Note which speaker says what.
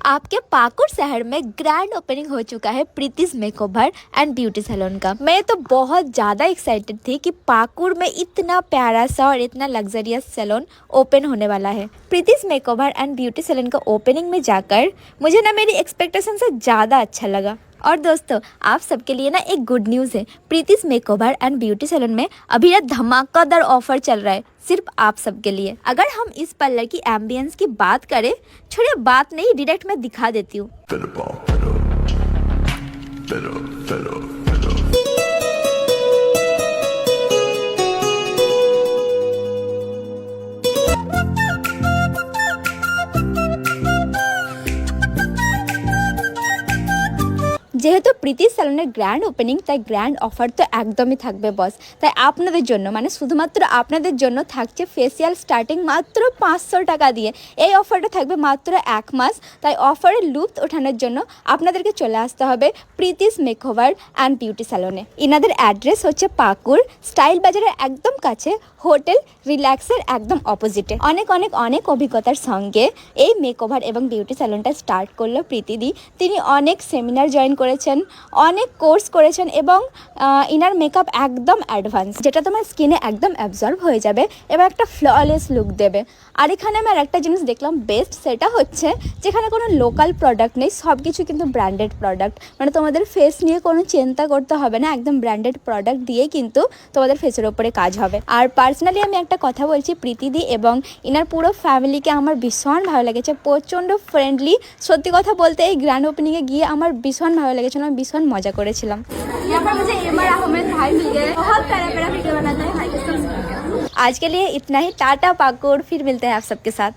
Speaker 1: आपके पाकुड़ शहर में ग्रैंड ओपनिंग हो चुका है Preeti's makeover and beauty salon का। मैं तो बहुत ज़्यादा एक्साइटेड थी कि पाकुड़ में इतना प्यारा सा और इतना लग्जरियस सैलून ओपन होने वाला है। Preeti's makeover and beauty salon का ओपनिंग में जाकर मुझे ना मेरी एक्सपेक्टेशन से ज़्यादा अच्छा लगा। और दोस्तों, आप सबके लिए ना एक गुड न्यूज़ है। Preeti's makeover and beauty salon में अभी ना धमाकेदार ऑफर चल रहा है सिर्फ आप सबके लिए। अगर हम इस पार्लर की एम्बियंस की बात करें, छोड़िए बात नहीं, डायरेक्ट मैं दिखा देती हूँ। যেহেতু প্রীতি স্যালনের গ্র্যান্ড ওপেনিং, তাই গ্র্যান্ড অফার তো একদমই থাকবে বস। তাই আপনাদের জন্য, মানে শুধুমাত্র আপনাদের জন্য থাকছে ফেসিয়াল স্টার্টিং মাত্র 500 টাকা দিয়ে। এই অফারটা থাকবে মাত্র 1 মাস। তাই অফারের লুফত ওঠানোর জন্য আপনাদেরকে চলে আসতে হবে প্রীতিস মেকওভার অ্যান্ড বিউটি স্যালনে। ইনাদের অ্যাড্রেস হচ্ছে পাকুড় স্টাইল বাজারের একদম কাছে, হোটেল রিল্যাক্সের একদম অপোজিটে। অনেক অনেক অনেক অভিজ্ঞতার সঙ্গে এই মেকওভার এবং বিউটি স্যালনটা স্টার্ট করলো প্রীতিদি। তিনি অনেক সেমিনার জয়েন করেছেন, অনেক কোর্স করেছেন এবং ইনার মেকআপ একদম অ্যাডভান্স, যেটা তোমার স্কিনে একদম অ্যাবজর্ব হয়ে যাবে এবং একটা ফ্ললেস লুক দেবে। আর এখানে আমি একটা জিনিস দেখলাম বেস্ট, সেটা হচ্ছে যেখানে কোনো লোকাল প্রোডাক্ট নেই, সব কিছু কিন্তু ব্র্যান্ডেড প্রোডাক্ট। মানে তোমাদের ফেস নিয়ে কোনো চিন্তা করতে হবে না, একদম ব্র্যান্ডেড প্রোডাক্ট দিয়ে কিন্তু তোমাদের ফেসের ওপরে কাজ হবে। আর পার্সোনালি আমি একটা কথা বলছি, প্রীতিদি এবং ইনার পুরো ফ্যামিলিকে আমার ভীষণ ভালো লেগেছে, প্রচণ্ড ফ্রেন্ডলি। সত্যি কথা বলতে এই গ্র্যান্ড ওপেনিংয়ে গিয়ে আমার ভীষণ ভালো লেগেছিল, আমি ভীষণ মজা করেছিলাম। आज के लिए इतना ही। टाटा पाकुड़, फिर मिलते हैं आप सबके साथ।